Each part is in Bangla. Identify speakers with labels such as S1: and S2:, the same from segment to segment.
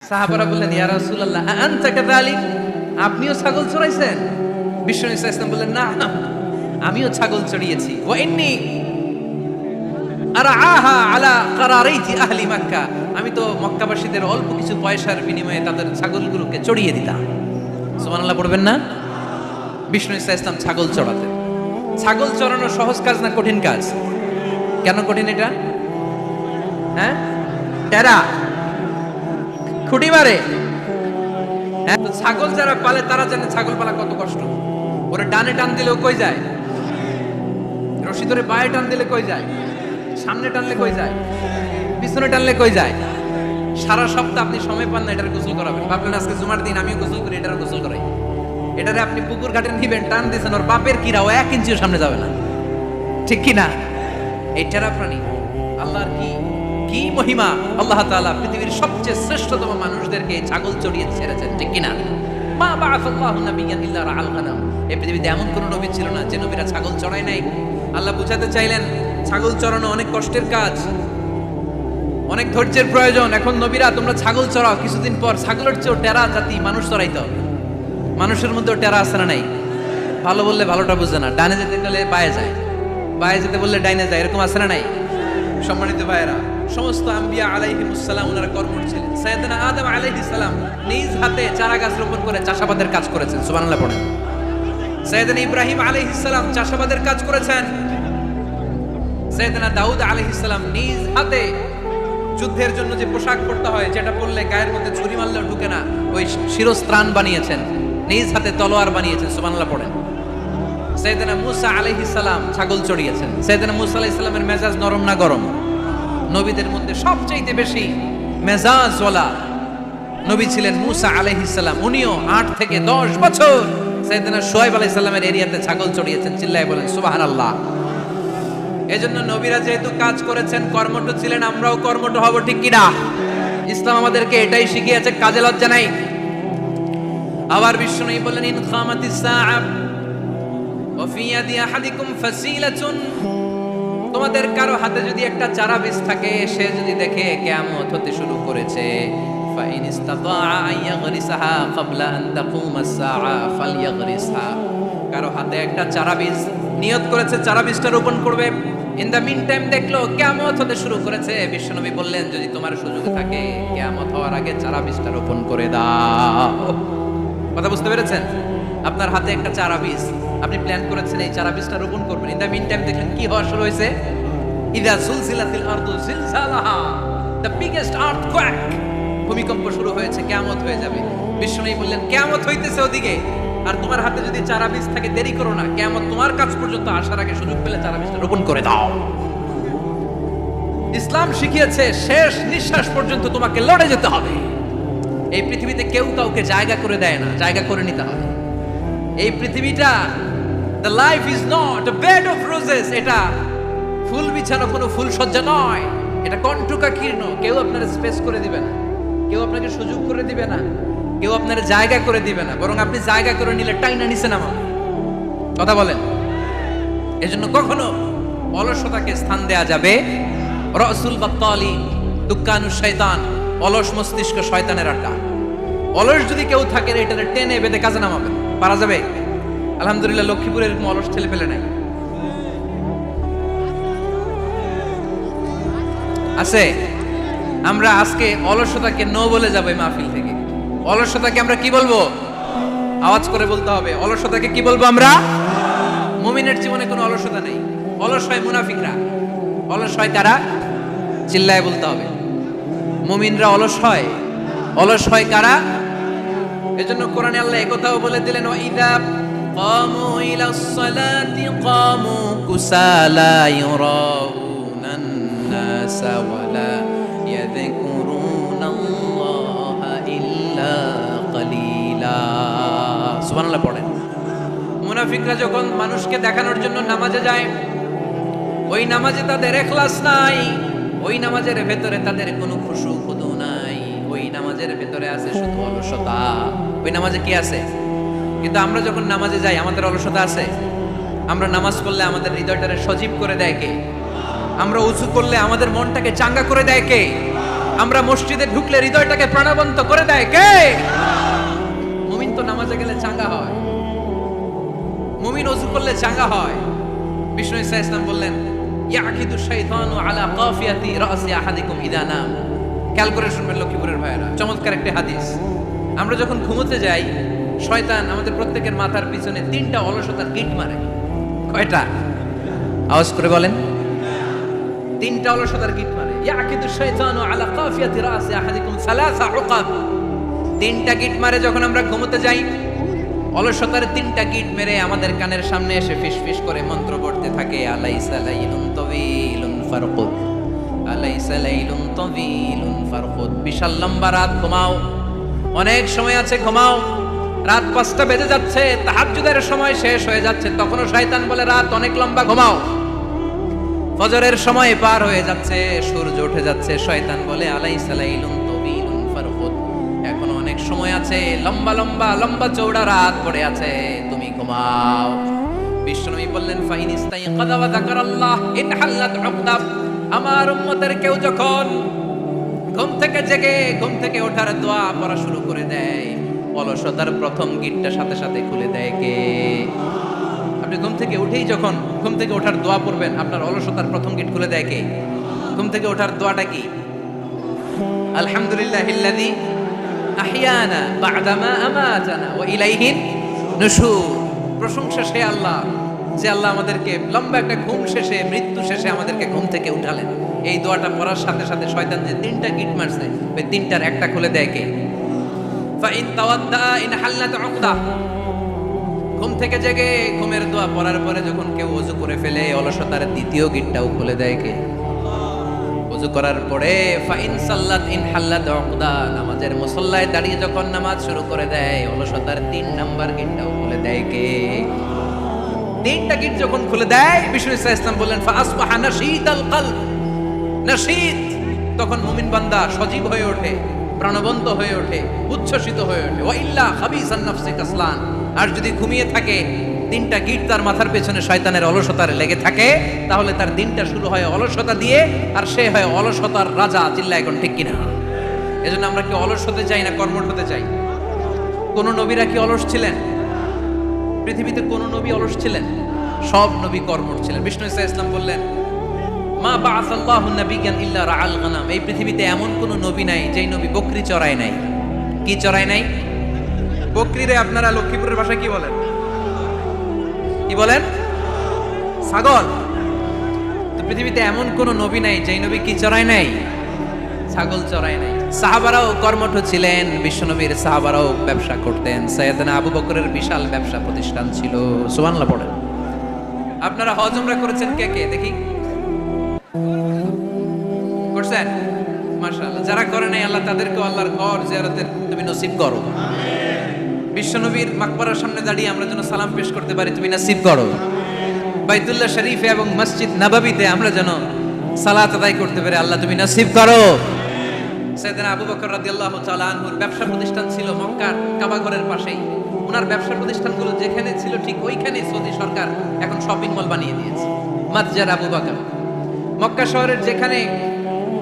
S1: সাহাবারা বললেন, ইয়া রাসূলুল্লাহ আনতা কাযালিক, আপনিও ছাগল চড়াইছেন? বিশ্বনবী সাল্লাল্লাহু আলাইহি ওয়াসাল্লাম বললেন, না, আমিও ছাগল চড়িয়েছি। ওয়া ইন্নী আরআহা আলা কারারাইতি আহলি মক্কা, আমি তো মক্কাবাসীদের অল্প কিছু পয়সার বিনিময়ে তাদের ছাগলগুলোকে চড়িয়ে দিতাম। সুবহানাল্লাহ পড়বেন না? বিশ্বনবী সাল্লাল্লাহু আলাইহি ওয়াসাল্লাম ছাগল চড়াতেন। ছাগল চড়ানো সহজ কাজ না কঠিন কাজ? কেন কঠিন এটা? হ্যাঁ, টেরা খুঁটি মারে। হ্যাঁ, তো ছাগল যারা পালে তারা জানে ছাগল পালা কত কষ্ট। ওরে ডানে টান দিলেও কই যায়, রশি ধরে বায়ে টান দিলে কই যায়, সামনে টানলে কই যায়, পিছনে টানলে কই যায়। সারা সপ্তাহ আপনি সময় পান না এটার গোসল করাবেন। ভাবলেন আজকে জুমার দিন আমিও গোসল করি, এটার গোসল করাই। এটারে আপনি পুকুর ঘাটে নিবেন, টান দিয়েছেন, ওর বাপের কিরা ও 1 ইঞ্চিও সামনে যাবে না, ঠিক কি না? এই টেরা প্রাণী আল্লাহর কি মহিমা! আল্লাহ তাআলা পৃথিবীর সবচেয়ে শ্রেষ্ঠতম মানুষদেরকে ছাগল চড়িয়ে ছেড়েছেন, ঠিক কি না? মা বাআসাল্লাহু নাবিয়্যান ইল্লা রাআল গানাম, এই পৃথিবীতে এমন কোন নবী ছিল না যে নবীরা ছাগল চড়ায় নাই। আল্লাহ বুঝাতে চাইলেন ছাগল চড়ানো অনেক কষ্টের কাজ, অনেক ধৈর্যের প্রয়োজন। এখন নবীরা তোমরা ছাগল চড়াও, কিছুদিন পর ছাগলের চেয়েও টেরা জাতি মানুষ চড়াইতে হবে। মানুষের মধ্যেও টেরা আছে না নাই? ভালো বললে ভালোটা বুঝে না, ডানে যেতে গেলে বায়ে যায়, বায়ে যেতে বললে ডাইনে যায়, এরকম আছে না নাই? সম্মানিত ভাইয়েরা, সমস্ত আম্বিয়া আলাইহিমুস সালাম ওনারা কর্মঠ ছিলেন। সাইয়েদনা আদম আলাইহিস সালাম নিজ হাতে চারা গাছ রোপণ করে চাষাবাদের কাজ করেছেন, সুবহানাল্লাহ পড়েন। সাইয়েদনা ইব্রাহিম আলাইহিস সালাম চাষাবাদের কাজ করেছেন। সাইয়েদনা দাউদ আলাইহিস সালাম নিজ হাতে যুদ্ধের জন্য যে পোশাক পরতে হয়, যেটা পরলে গায়ের মধ্যে ছুরি মারলেও ঢুকে না, ওই শিরস্ত্রাণ বানিয়েছেন, নিজ হাতে তলোয়ার বানিয়েছেন, সুবহানাল্লাহ পড়েন। সাইয়েদনা মূসা আলাইহিস সালাম ছাগল চড়িয়েছেন। সাইয়েদনা মূসা আলাইহিস সালামের মেজাজ নরম না গরম? নবীদের মধ্যে সবচেয়ে বেশি মেজাজওয়ালা নবী ছিলেন মূসা আলাইহিস সালাম। উনিও 8 থেকে 10 বছর সাইয়েদনা শুআয়ব আলাইহিস সালামের এরিয়াতে ছাগল চড়িয়েছেন। চিল্লায় বলেন সুবহানাল্লাহ। এজন্য নবীরা যেহেতু কাজ করেছেন, কর্মঠ ছিলেন, আমরাও কর্মঠ হব, ঠিক কি না? ইসলাম আমাদেরকে এটাই শিখিয়েছে, কাজে লজ্জা নাই। আবার বিশ্বনবী বলেন, ইন খামাতিস সাআ ওয়া ফি ইয়াদি আহাদিকুম ফাসিলাতুন, তোমাদের কারো হাতে যদি একটা চারা বীজ থাকে, সে যদি দেখে কিয়ামত হতে শুরু করেছে, ফাইন ইসতাতাআ আইয়াগরিসাহা ক্বাবলা আন তাকুমাস সাআ ফালইয়াগরিসহা, কারো হাতে একটা চারা বীজ নিয়ত করেছে, চারা বীজটা রোপণ করবে, ইন দা মিন টাইম দেখলো কিয়ামত হতে শুরু করেছে, বিশ্বনবী বললেন যদি তোমার সুযোগ থাকে কিয়ামত হওয়ার আগে চারা বীজটা রোপণ করে দাও। কথা বুঝতে পেরেছেন? আপনার হাতে একটা চারা বীজ, আপনি প্ল্যান করেছেন এই চারা বীজটা রোপণ করবেন, ইন দা মিন টাইম দেখলেন কি হওয়া শুরু হয়েছে, ইদা জুলজিলাতিল আরদু জিলজালাহা, দ্য বিগেস্ট আর্থকোয়েক, ভূমিকম্প শুরু হয়েছে, কিয়ামত হয়ে যাবে। বিশ্বনবী বললেন কিয়ামত হইতেছে ওদিকে, আর তোমার হাতে যদি চারা বীজ থাকে দেরি করো না, কিয়ামত তোমার কাছ পর্যন্ত আসার আগে সুযোগ পেলে চারা বীজটা রোপণ করে দাও। ইসলাম শিখিয়েছে শেষ নিঃশ্বাস পর্যন্ত তোমাকে লড়ে যেতে হবে। এই পৃথিবীতে কেউ কাউকে জায়গা করে দেয় না, জায়গা করে নিতে হবে। এই পৃথিবীটা, the life is not a bed of roses, এটা ফুল বিছানো কোনো ফুল সজ্জা নয়, এটা কণ্টকাকীর্ণ। কেউ আপনার স্পেস করে দিবে না, কেউ আপনাকে সুযোগ করে দিবে না, কেউ আপনার জায়গা করে দিবে না, বরং আপনি জায়গা করে নিলে টাইনা নিচে নামাবে। কথা বলেন। এজন্য কখনো অলসতাকে স্থান দেয়া যাবে। রাসূল বাত্তালি দুক্কানু শয়তান, অলস মস্তিষ্ক শয়তানের আড্ডা। অলস যদি কেউ থাকে, এটারে টেনে বেঁধে কাজে নামাবেন, পারা যাবে? আলহামদুলিল্লাহ লক্ষ্মীপুরে এরকম অলস ছেলে পেলে নাই, আছে। আমরা আজকে অলসতাকে নো বলে যাবো এই মাহফিল থেকে। অলসতাকে আমরা কি বলবো? আওয়াজ করে বলতে হবে, অলসতাকে কি বলবো আমরা? মুমিনের জীবনে কোনো অলসতা নেই। অলস হয় মুনাফিকরা। অলস হয় কারা? চিল্লায় বলতে হবে। মুমিনরা অলস হয়। অলস হয় কারা? এজন্য কোরআনে আল্লাহ একথাও বলে দিলেন, ওয়াইদা কামু ইলাস সালাতি কামু কুসালা ইউরাউনান নাসা ওয়ালা ইয়াযকুরুনাল্লাহা ইল্লা কালিলা। সুবহানাল্লাহ পড়েন। মুনাফিকরা যখন মানুষকে দেখানোর জন্য নামাজে যায়, ওই নামাজে তাদের ইখলাস নাই, ওই নামাজের ভেতরে তাদের কোনো খুশু খুদু নাই, ওই নামাজের ভেতরে আছে শুধু অলসতা। ওই নামাজে কি আছে? কিন্তু আমরা যখন নামাজে যাই, আমাদের অলসতা আছে? আমরা নামাজ পড়লে আমাদের হৃদয়টারে সজীব করে দেয় কে? আমরা উঁচু করলে আমাদের মনটাকে চাঙ্গা করে দেয় কে? আমরা মসজিদে ঢুকলে হৃদয়টাকে প্রাণবন্ত করে দেয় কে? মুমিন তো নামাজে গেলে চাঙ্গা হয়, মুমিন ওযু করলে চাঙ্গা হয়। বিষ্ণু ঈসা ইসলাম বললেন, ইয়াকিদু শাইতানু আলা কাফিয়াতি রাসি আহাদিকুম ইদা নাম। খেয়াল করে শুনবেন লক্ষ্মীপুরের ভাইয়েরা, চমৎকার একটা হাদিস। আমরা যখন ঘুমোতে যাই, শয়তান আমাদের প্রত্যেকের মাথার পিছনে 3টা অলসতার গিট মারে। কয়টা? আওয়াজ করে বলেন। 3টা অলসতার গিট মারে। ইয়াকিদু শাইতানু আলা কাফিয়াতি রাসি আহাদিকুম সালাসা উকাব। 3টা গিট মারে যখন আমরা ঘুমোতে যাই। অলসতার 3টা গিট মেরে আমাদের কানের সামনে এসে ফিসফিস করে মন্ত্র পড়তে থাকে, আলাইসা লাইলুন তাওয়িলুন ফারকুদ, আলাইসা লাইলুন তাওয়িলুন ফারকুদ। বিশাল লম্বা রাত, ঘুমাও। অনেক সময় আছে, ঘুমাও। রাত 5টা বেজে যাচ্ছে, তাহাজ্জুদের সময় শেষ হয়ে যাচ্ছে, তখনও শয়তান বলে রাত অনেক লম্বা, ঘুমাও। ফজরের সময় পার হয়ে যাচ্ছে, সূর্য উঠে যাচ্ছে, শয়তান বলে আলাইসা লাইলুন তাওয়িলুন ফারকুদ, এখনো অনেক সময় আছে, লম্বা লম্বা লম্বা চৌড়া রাত পড়ে আছে, তুমি ঘুমাও। বিশ্বনবী বললেন, ফাইন ইস্তাইকাযা ওয়া যাকারাল্লাহ ইনহাল্লাত উকদাব। আমার উম্মতের কেউ যখন ঘুম থেকে জেগে ঘুম থেকে ওঠার দোয়া পড়া শুরু করে দেয়, অলসতার প্রথম গিটটা সাথে সাথে খুলে দেয় কে? আপনি ঘুম থেকে উঠেই যখন ঘুম থেকে ওঠার দোয়া পড়বেন, আপনার অলসতার প্রথম গিট খুলে দেয় কে? ঘুম থেকে ওঠার দোয়াটা কি? আলহামদুলিল্লাহিল্লাযী আহিয়ানা বা'দামা আমাতানা ওয়া ইলাইহিন নুশুর। প্রশংসা সে আল্লাহ, যে আল্লাহ আমাদেরকে লম্বা একটা ঘুম শেষে, মৃত্যু শেষে আমাদেরকে ঘুম থেকে উঠালেন। এই দোয়াটা পড়ার সাথে সাথে শয়তান যে 3টা গিট মারছে, ওই 3টার একটা খুলে দেয় কে? Fine তাওয়াদ্দা in হাল্লাত উকদা। ঘুম থেকে জেগে ঘুমের দোয়া পড়ার পরে যখন কেউ ওযু করে ফেলে, অলসতার দ্বিতীয় গিটটাও খুলে দেয় কে? ওযু করার পরে ফাইন সাল্লাত ইন হাল্লাত উকদা, নামাজের মুসল্লায় দাঁড়িয়ে যখন নামাজ শুরু করে দেয়, অলসতার 3 নাম্বার গিটটাও খুলে দেয় কে? 3টা গিট যখন খুলে দেয়, বিষ্ণু ঈসা ইসলাম বললেন, ফাআসবাহা নাশীদাল কলব। নাশীদ, তখন মুমিন বান্দা সজীব হয়ে ওঠে, প্রাণবন্ত হয়ে ওঠে, উচ্ছ্বসিত হয়ে ওঠে। ওয়া ইল্লা খাবিসান নাফসি কাসলান। আর যদি ঘুমিয়ে থাকে, 3টা গিট তার মাথার পেছনে শয়তানের অলসতার লেগে থাকে, তাহলে তার দিনটা শুরু হয় অলসতা দিয়ে, আর সে হয় অলসতার রাজা। চিল্লায় এখন ঠিক কিনা? এজন্য আমরা কি অলস হতে চাই না কর্মঠ হতে চাই? কোন নবীরা কি অলস ছিলেন? পৃথিবীতে কোন নবী অলস ছিলেন? সব নবী কর্মঠ ছিলেন। বিষ্ণু ঈসা ইসলাম বললেন, মা বাআসাল্লাহু নাবিয়্যান ইল্লা রাআল গানাম। এই পৃথিবীতে এমন কোন নবী নাই যেই নবী বকরি চড়ায় নাই। কি চড়ায় নাই? বকরিরে আপনারা লক্ষ্মীপুরের ভাষায় কি বলেন? কি বলেন? ছাগল। তো পৃথিবীতে এমন কোন নবী নাই যেই নবী কি চড়ায় নাই? ছাগল চড়ায় নাই। সাহাবারাও কর্মঠ ছিলেন, বিশ্বনবীর সাহাবারাও ব্যবসা করতেন। সাইয়েদনা আবু বকরের বিশাল ব্যবসা প্রতিষ্ঠান ছিল। সুবহানাল্লাহ পড়েন। আপনারা হজ উমরা করেছেন কে কে দেখি? করছেন? মাশাআল্লাহ। যারা করে নাই, আল্লাহ তাদেরকে আল্লাহর ঘর জিয়ারতের তুমি নসিব করো। বিশ্বনবীর মাকবারার সামনে দাঁড়িয়ে আমরা যেন সালাম পেশ করতে পারি, তুমি নসিব করো। বাইতুল্লাহ শরীফে এবং মসজিদ নববীতে আমরা যেন সালাত আদায় করতে পারি, আল্লাহ তুমি নসিব করো। সাইয়েদনা আবু বকর রাদিয়াল্লাহু তাআলা আনহুর ব্যবসা প্রতিষ্ঠান ছিল মক্কার কাবা ঘরের পাশেই। ওনার ব্যবসা প্রতিষ্ঠানগুলো যেখানে ছিল ঠিক ওইখানেই সৌদি সরকার এখন শপিং মল বানিয়ে দিয়েছে, মাতজার আবু বকর। মক্কা শহরের যেখানে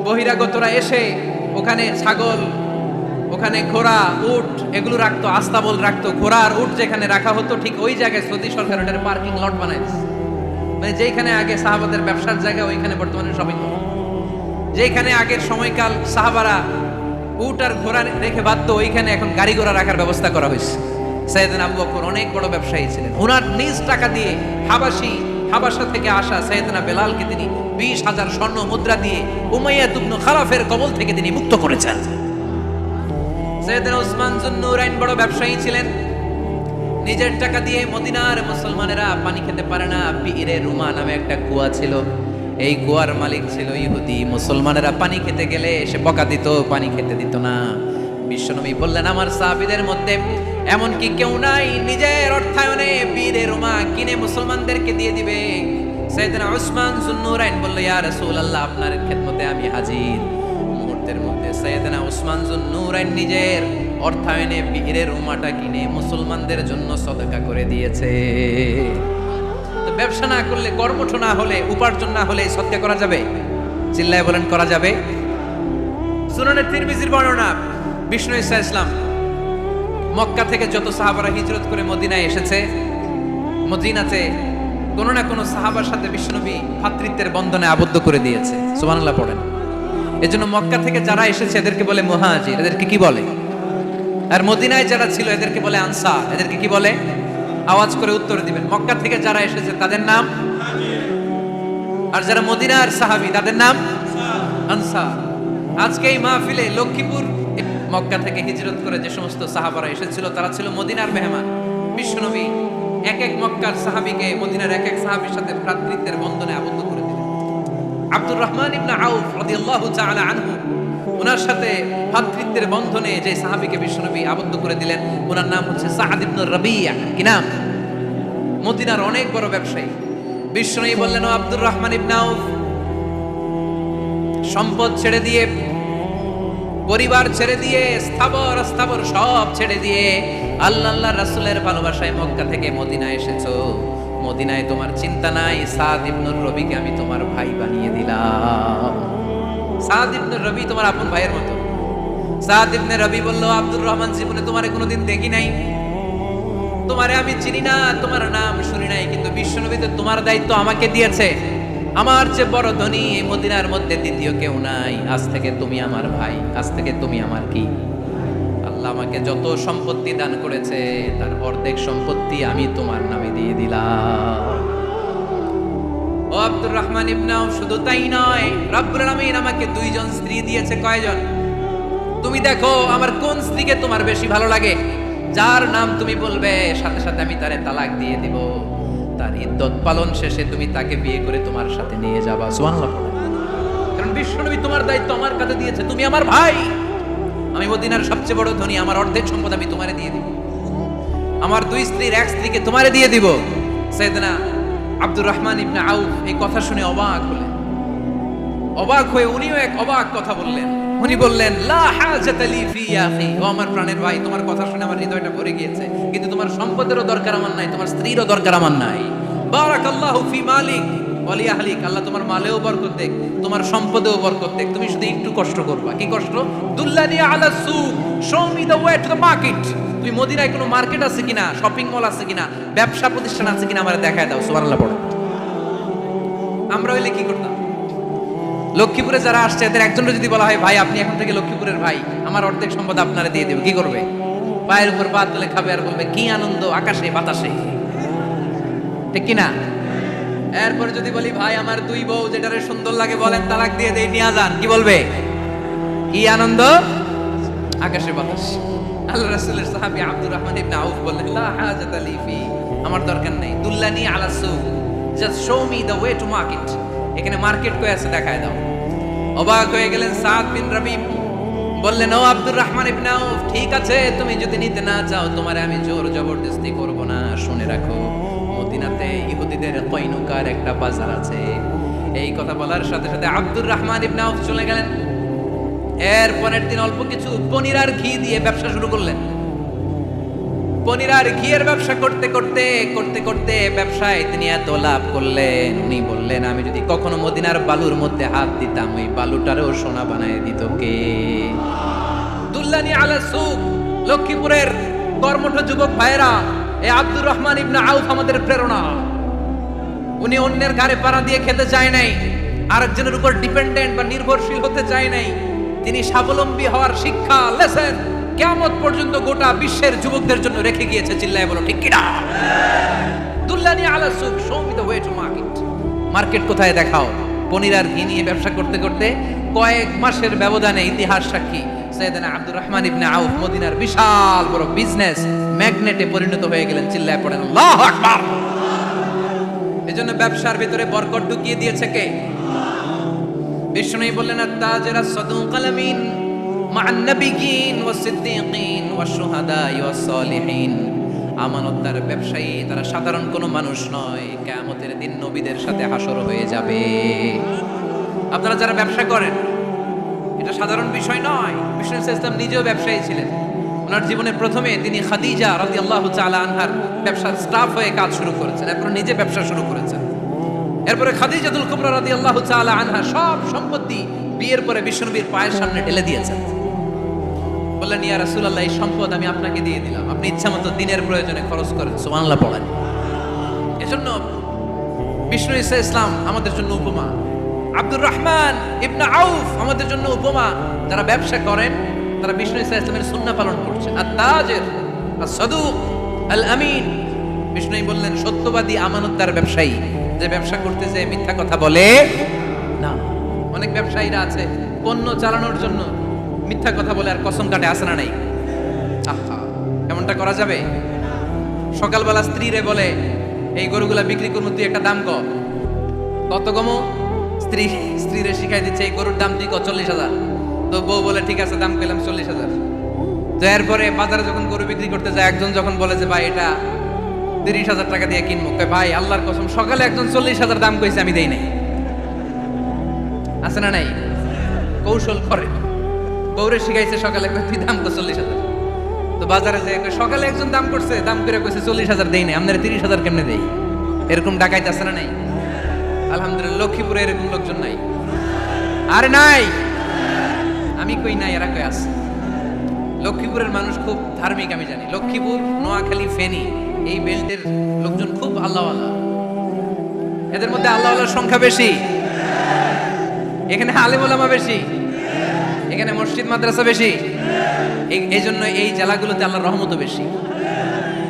S1: বহিরাগতরা এসে ওখানে ছাগল, ওখানে ঘোড়া, উট এগুলো রাখতো, আস্তাবল রাখতো, ঘোড়া আর উট যেখানে রাখা হতো, ঠিক ওই জায়গায় সৌদি সরকার ওটার পার্কিং লট বানায় দিয়েছে। মানে যেখানে আগে সাহাবাদের ব্যবসার জায়গা, ওইখানে বর্তমানে শপিং মল। যেখানে আগের সময়কাল সাহাবারা উট আর ঘোড়া রেখে বাঁধতো, ওইখানে এখন গাড়ি ঘোড়া রাখার ব্যবস্থা করা হয়েছে। সাইয়েদনা আবু বকর অনেক বড় ব্যবসায়ী ছিলেন। ওনার নিজ টাকা দিয়ে হাবাসা থেকে আসা সাইয়েদনা বেলালকে তিনি 20,000 স্বর্ণ মুদ্রা দিয়ে উমাইয়া ইবনে খালাফের কবল থেকে তিনি মুক্ত করেছেন। সাইয়েদনা উসমান যুন্নুরাইন বড় ব্যবসায়ী ছিলেন। নিজের টাকা দিয়ে মদিনার মুসলমানেরা পানি খেতে পারে না, বীরে রুমা নামে একটা কুয়া ছিল, এই কুয়ার মালিক ছিল ইহুদি। মুসলমানেরা পানি খেতে গেলে সে বকা দিত, পানি খেতে দিত না। বিশ্বনবী বললেন, আমার সাহাবীদের মধ্যে এমন কি কেউ নাই নিজের অর্থায়নে বীরে রুমা কিনে মুসলমানদেরকে দিয়ে দিবে? সাইয়েদনা উসমান যুন্নুরাইন বলল, ইয়া রাসূলুল্লাহ, আপনার খেদমতে আমি হাজির। মুহূর্তের মধ্যে সাইয়েদনা উসমান যুন্নুরাইন নিজের অর্থায়নে বীরে রুমাটা কিনে মুসলমানদের জন্য সদকা করে দিয়েছে। তো ব্যবসা না করলে, কর্মঠ না হলে, উপার্জন না হলে সদকা করা যাবে? চিল্লায় বলেন, করা যাবে? সুনানে তিরমিজির বর্ণনা, বিষ্ণু ঈসা ইসলাম মক্কা থেকে যত সাহাবারা হিজরত করে মদিনায় এসেছে, মদিনাতে কোনো না কোনো সাহাবার সাথে বিশ্বনবী ভ্রাতৃত্বের বন্ধনে আবদ্ধ করে দিয়েছে। সুবহানাল্লাহ পড়েন। এজন্য মক্কা থেকে যারা এসেছে এদেরকে বলে মুহাজির, এদেরকে কি বলে? আর মদিনায় যারা ছিল এদেরকে বলে আনসার, এদেরকে কি বলে? আওয়াজ করে উত্তর দিবেন। মক্কা থেকে যারা এসেছে তাদের নাম, আর যারা মদিনার সাহাবী তাদের নাম আনসার। আজকে এই মাহফিলে লক্ষ্মীপুর মক্কা থেকে হিজরত করে যে সমস্ত সাহাবারা এসেছিল তারা ছিল মদিনার মেহমান। বিশ্বনবী এক এক মক্কার সাহাবীকে মদিনার এক এক সাহাবীর সাথে ভ্রাতৃত্বের বন্ধনে আবদ্ধ করে দিলেন। আব্দুর রহমান ইবনে আউফ রাদিয়াল্লাহু তাআলা আনহু, ওনার সাথে ভ্রাতৃত্বের বন্ধনে যে সাহাবীকে বিশ্বনবী আবদ্ধ করে দিলেন ওনার নাম হচ্ছে সাআদ ইবনে রাবিয়া। কি নাম? মদিনার অনেক বড় ব্যবসায়ী। বিশ্বনবী বললেন, ও আব্দুর রহমান ইবনে আউফ, সম্পদ ছেড়ে দিয়ে, পরিবার ছেড়ে দিয়ে, স্থাবর স্থাবর সব ছেড়ে দিয়ে আল্লাহ রাসূলের ভালোবাসায় মক্কা থেকে মদিনায় এসেছো। মদিনায় তোমার চিন্তা নাই, সাদ ইবনে রবিকে আমি তোমার ভাই বানিয়ে দিলাম। সাদ ইবনে রবি তোমার আপন ভাইয়ের মতো। সাদ ইবনে রবি বলল, আব্দুর রহমান, জীবনে তোমারে কোনোদিন দেখি নাই, তোমারে আমি চিনি না, তোমার নাম শুনি নাই, কিন্তু বিশ্বনবী তো তোমার দায়িত্ব আমাকে দিয়েছে। আমার চেয়ে বড় ধনী এই মদিনার মধ্যে দ্বিতীয় কেউ নাই। আজ থেকে তুমি আমার ভাই, আজ থেকে তুমি আমার কি? আল্লাহ আমাকে যত সম্পত্তি দান করেছে তার অর্ধেক সম্পত্তি আমি তোমার নামে দিয়ে দিলাম। ও আব্দুর রহমান ইবনে আউফ, শুধু তাই নয়, রব্বুল আলামিন আমাকে দুইজন স্ত্রী দিয়েছে। কয়জন? তুমি দেখো আমার কোন স্ত্রীকে তোমার বেশি ভালো লাগে, যার নাম তুমি বলবে সাথে সাথে আমি তারে তালাক দিয়ে দিব। তার ইদ্দত পালন শেষে তুমি তাকে বিয়ে করে তোমার সাথে নিয়ে যাবা। সুবহানাল্লাহ। কারণ বিশ্বনবী তোমার দায়িত্ব আমার কাছে দিয়েছে, তুমি আমার ভাই। আমি মদিনার সবচেয়ে বড় ধনী, আমার অর্ধেক সম্পদ আমি তোমারে দিয়ে দিব। আমার দুই স্ত্রীর এক স্ত্রীকে তোমারে দিয়ে দিব। সাইয়েদনা আব্দুর রহমান ইবনে আউফ এই কথা শুনে অবাক হলেন। অবাক হয়ে উনিও এক অবাক কথা বললেন। উনি বললেন, লা হাজাতা লি ফি ইয়া আখি, ও আমার প্রাণের ভাই, তোমার কথা শুনে আমার হৃদয়টা ভরে গিয়েছে, কিন্তু তোমার সম্পদেরও দরকার আমার নাই, তোমার স্ত্রীরও দরকার আমার নাই। বারাকাল্লাহু ফি মালিক ওয়া লি আহলিক, আল্লাহ তোমার মালেও বরকত দেখ, তোমার সম্পদেও বরকত দেখ। তুমি শুধু একটু কষ্ট করবা। কি কষ্ট? দুল্লানি আলা সুক, show me the way to the market. তুমি মদিনায় কোনো মার্কেট আছে কিনা, শপিং মল আছে কিনা, ব্যবসা প্রতিষ্ঠান আছে কিনা আমারে দেখায় দাও। সুবহানাল্লাহ পড়ো। আমরা হইলে কি করতাম? লক্ষ্মীপুরে যারা আসছে এদের একজনের যদি বলা হয়, ভাই আপনি এখন থেকে লক্ষ্মীপুরের ভাই, আমার অর্ধেক সম্পদ আপনারা দিয়ে দেব, কি করবে? পায়ের উপর পা তুলে খাবে আর বলবে, কি আনন্দ আকাশে বাতাসে। ঠিক কিনা? এরপরে যদি বলি, ভাই আমার দুই বউ যেটারে সুন্দর লাগে বলেন তালাক দিয়ে দেই, নিয়ে যান, কি বলবে? কি আনন্দ আকাশে বাতাস। আল্লাহ রাসূলের সাহাবী আব্দুর রহমান ইবনে আউফ বললেন, লা হাজাতা লি ফি, আমার দরকার নেই। দুল্লানি আলা সুক, just show me the way to market. এখানে মার্কেট কই আছে দেখায় দাও। অবাক হয়ে গেলেন সাদ বিন রবি, বললেন, ও আব্দুর রহমান ইবনে আউফ, ঠিক আছে তুমি যদি নিতে না চাও তোমারে আমি জোর জবরদস্তি করব না। শুনে রাখো, মদিনাতে ইহুদিদের কয়নুকার একটা বাজার আছে। এই কথা বলার সাথে সাথে আব্দুর রহমান ইবনে আউফ চলে গেলেন। এর পরের দিন অল্প কিছু পনির আর ঘি দিয়ে ব্যবসা শুরু করলেন। পনির আর ঘিয়ের ব্যবসা করতে করতে করতে করতে ব্যবসায় তিনি এত লাভ করলেন, উনি বললেন, আমি যদি কখনো মদিনার বালুর মধ্যে হাত দিতাম ওই বালুটারও সোনা বানায় দিত কে? দুল্লানি আলা সুক। লক্ষ্মীপুরের কর্মঠ যুবক ভাইরা, এই আব্দুর রহমান ইবনে আউফ আমাদের প্রেরণা। উনি অন্যের ঘাড়ে পাড়া দিয়ে খেতে চায় নাই, আরেকজনের উপর ডিপেন্ডেন্ট বা নির্ভরশীল হতে চায় নাই। তিনি স্বাবলম্বী হওয়ার শিক্ষা, লেসন কিয়ামত পর্যন্ত গোটা বিশ্বের যুবকদের জন্য রেখে গিয়েছে। চিল্লায় বলো ঠিক কিনা? দুল্লানি আলা সুক, show me the way to market. Market কোথায় দেখাও। পনির আর ঘি নিয়ে ব্যবসা করতে করতে কয়েক মাসের ব্যবধানে ইতিহাস সাক্ষী সাইয়েদনা আব্দুর রহমান ইবনে আউফ মদিনার বিশাল বড় বিজনেস ম্যাগনেটে পরিণত হয়ে গেলেন। চিল্লায় পড়েন আল্লাহু আকবার। এজন্য ব্যবসার ভিতরে বরকত ঢুকিয়ে দিয়েছে কে? বিষ্ণু বললেন, আত-তাজির আস-সাদুক আল-আমিন মা'আন নাবিয়্যিন ওয়াস-সিদ্দীকিন ওয়াশ-শুহাদা'i ওয়াস-সালিহিন। আমানতদার ব্যবসায়ী, তারা সাধারণ কোনো মানুষ নয়, কিয়ামতের দিন নবীদের সাথে হাসর হয়ে যাবে। আপনারা যারা ব্যবসা করেন, এটা সাধারণ বিষয় নয়। বিষ্ণু ইসলাম নিজেও ব্যবসায়ী ছিলেন। ওনার জীবনের প্রথমে তিনি খাদিজা রাদিয়াল্লাহু তাআলা আনহার ব্যবসার স্টাফ হয়ে কাজ শুরু করেছেন, এরপর নিজে ব্যবসা শুরু করেছেন। এরপরে খাদিজাতুল কুবরা রাদিয়াল্লাহু তাআলা আনহা সব সম্পত্তি বিয়ের পরে বিশ্বনবীর পায়ের সামনে ঢেলে দিয়েছেন, বললেন ইয়া রাসূলুল্লাহ, এই সম্পদ আমি আপনাকে দিয়ে দিলাম, আপনি ইচ্ছা মতো দিনের প্রয়োজনে খরচ করেন। সুবহানাল্লাহ পড়েন। এজন্য বিষ্ণু ঈসা ইসলাম আমাদের জন্য উপমা, আব্দুর রহমান ইবনে আউফ আমাদের জন্য উপমা। যারা ব্যবসা করেন তারা বিষ্ণু ঈসা ইসলামের সুন্নাহ পালন করছেন। আত-তাজির আস-সাদুক আল-আমিন, বিষ্ণুই বললেন সত্যবাদী আমানতদার ব্যবসায়ী, যে ব্যবসা করতে যে মিথ্যা কথা বলে না। অনেক ব্যবসায়ীরা আছে পণ্য চালানোর জন্য মিথ্যা কথা বলে আর কসম কাটে, আসে না নাই? আহা, এমনটা করা যাবে? সকালবেলা স্ত্রীরে বলে এই গরুগুলা বিক্রি করবো, তুই একটা দাম কত কমো? স্ত্রীরে শিখাই দিচ্ছে এই গরুর দাম তুই 40,000। তো বউ বলে ঠিক আছে, দাম পেলাম 40,000। তো এরপরে বাজারে যখন গরু বিক্রি করতে যায়, একজন যখন বলে যে ভাই এটা 30,000 টাকা দিয়ে কিনবো, ভাই আল্লাহর কসম সকালে একজন 40,000 দাম কইছে, আমি দেই নাই। আছে না নাই? কৌশল করে, বউরে শিখাইছে সকালে তুই দাম কর 40,000। তো বাজারে যে সকালে একজন দাম করছে, দাম করে কইছে 40,000 দেই নাই, আপনারা 30,000 কেমনে দেই? এরকম ডাকাইত আছে না নাই? আলহামদুলিল্লাহ লক্ষ্মীপুরে এরকম লোকজন নাই। আরে নাই, আমি কই নাই, এরা কই আছে। লক্ষ্মীপুরের মানুষ খুব ধার্মিক, আমি জানি। লক্ষ্মীপুর, নোয়াখালী, ফেনী এই বেল্টের লোকজন খুব আল্লাহওয়ালা। এদের মধ্যে আল্লাহওয়ালার সংখ্যা বেশি, এখানে আলেম ওলামা বেশি, এখানে মসজিদ মাদ্রাসা বেশি। এই জন্য এই জেলাগুলোতে আল্লাহর রহমতও বেশি।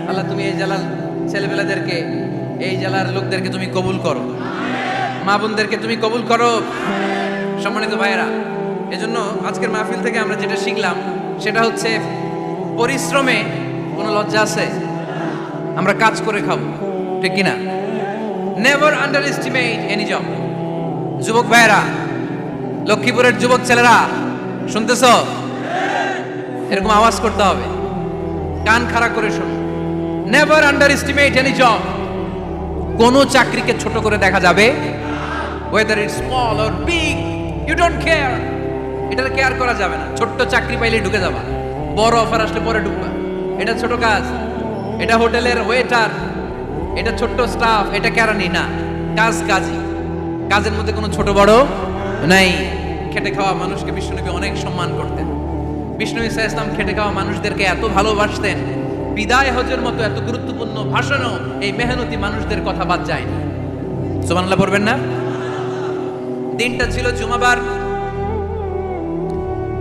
S1: আল্লাহ তুমি এই জেলার ছেলেবেলাদেরকে, এই জেলার লোকদেরকে তুমি কবুল করো, মা বোনদেরকে তুমি কবুল করো। সম্মানিত ভাইয়েরা, এজন্য আজকের মাহফিল থেকে আমরা যেটা শিখলাম সেটা হচ্ছে পরিশ্রমে কোনো লজ্জা আছে? আমরা কাজ করে খাবো, ঠিক কিনা? Never under estimate any job. যুবক ভাইয়েরা, লক্ষ্মীপুরের যুবক ছেলেরা শুনতেছ? এরকম আওয়াজ করতে হবে, কান খাড়া করে শোনো। Never under estimate any job. কোন চাকরিকে ছোট করে দেখা যাবে, whether it's small or big, you don't care, এটার কেয়ার করা যাবে না। ছোট্ট চাকরি পাইলে ঢুকে যাবা, বড় অফার আসলে পরে ঢুকবা। এটা ছোট কাজ, এটা হোটেলের ওয়েটার, এটা ছোট্ট স্টাফ, এটা কেরানি না, কাজ কাজই। কাজের মধ্যে কোনো ছোট বড় নাই। খেটে খাওয়া মানুষকে বিশ্বনবী অনেক সম্মান করতেন। বিষ্ণু ঈসা ইসলাম খেটে খাওয়া মানুষদেরকে এত ভালোবাসতেন, বিদায় হজের মতো এত গুরুত্বপূর্ণ ভাষণও এই মেহনতি মানুষদের কথা বাদ যায়নি। সুবহানাল্লাহ পড়বেন না? দিনটা ছিল জুমাবার।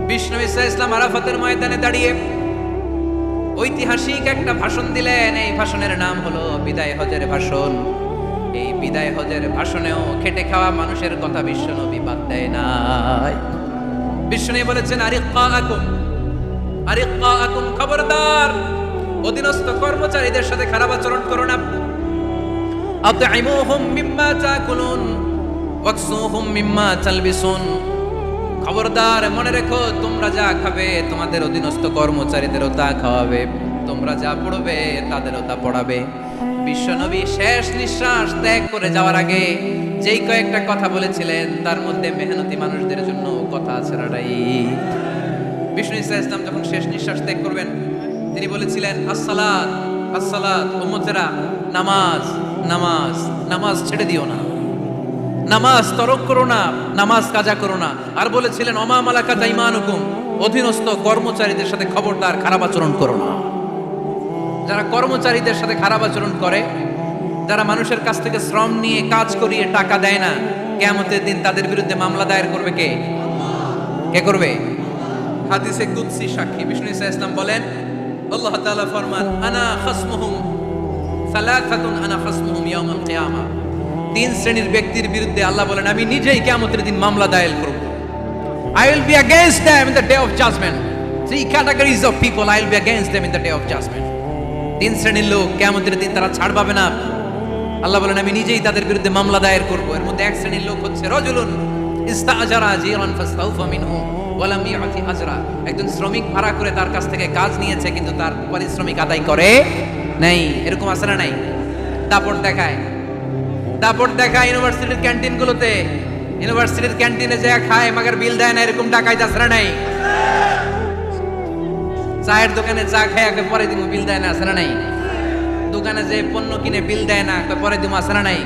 S1: বিষ্ণু ঈসা ইসলাম আরাফাতের ময়দানে দাঁড়িয়ে ঐতিহাসিক একটা ভাষণ দিলেন। এই ভাষণের নাম হলো বিদায় হজের ভাষণ। এই বিদায় হজের ভাষণেও খেটে খাওয়া মানুষের কথা বিশ্বনবী বাদ দেয় নাই। বিশ্বনবী বলেছেন আরিক্কাকুম, আরিক্কাকুম, খবরদার অধীনস্থ কর্মচারীদের সাথে খারাপ আচরণ করো না। আতঈমুহুম মিম্মা তাকুলুন ওয়াকসুহুম মিম্মা তালবিসুন। খবরদার মনে রেখো, তোমরা যা খাবে তোমাদের অধীনস্থ কর্মচারীদেরও তা খাওয়াবে, তোমরা যা পড়বে তাদেরও তা পড়াবে। বিশ্বনবী শেষ নিঃশ্বাস ত্যাগ করে যাওয়ার আগে যেই কয়েকটা কথা বলেছিলেন তার মধ্যে মেহনতি মানুষদের জন্য কথা আছে না নাই? বিষ্ণু ঈসা ইসলাম যখন শেষ নিঃশ্বাস ত্যাগ করবেন তিনি বলেছিলেন আসসালাত, আসসালাত, উম্মতেরা নামাজ, নামাজ, নামাজ ছেড়ে দিও না, নামাজ তরক করো না, নামাজ কাজা করো না। আর বলেছিলেন অমা মালাকাত আইমানুকুম, অধীনস্থ কর্মচারীদের সাথে খবরদার খারাপ আচরণ করো না। যারা কর্মচারীদের সাথে খারাপ আচরণ করে, যারা মানুষের কাছ থেকে শ্রম নিয়ে কাজ করিয়ে টাকা দেয় না, কিয়ামতের দিন তাদের বিরুদ্ধে মামলা দায়ের করবে কে? কে করবে? হাদিসে কুদসি সাক্ষী বিষ্ণু ঈসা ইসলাম বলেন, আল্লাহ তাআলা ফরমান আনা খাসমুহুম সালাসাতুন, আনা খাসমুহুম ইয়াউমাল কিয়ামা। তিন শ্রেণীর ব্যক্তির বিরুদ্ধে আল্লাহ বলেন আমি নিজেই কিয়ামতের দিন মামলা দায়ের করব। I will be against them in the day of judgment. Three categories of people, I will be against them in the day of judgment. তিন শ্রেণীর লোক কিয়ামতের দিন তারা ছাড় পাবে না। আল্লাহ বলেন আমি নিজেই তাদের বিরুদ্ধে মামলা দায়ের করব। এর মধ্যে এক শ্রেণীর লোক হচ্ছে রাজুলুন ইস্তাআজারা জিরান ফাস্তাউফা মিনহু ওয়া লাম ইয়াতি আজরা। একজন শ্রমিক ভাড়া করে তার কাছ থেকে কাজ নিয়েছে কিন্তু তার পারিশ্রমিক আদায় করে নাই। এরকম আছে না নাই? দাপট দেখায়, দাপট দেখায় ইউনিভার্সিটির ক্যান্টিনগুলোতে। ইউনিভার্সিটির ক্যান্টিনে যে খায় মাগার বিল দেয় না, এরকম ডাকাইত আছে না নাই? চায়ের দোকানে চা খায় পরে দিন বিল দেয় না, আছে না নাই? দোকানে যে পণ্য কিনে বিল দেয় না, পরে দিন আছে না নাই?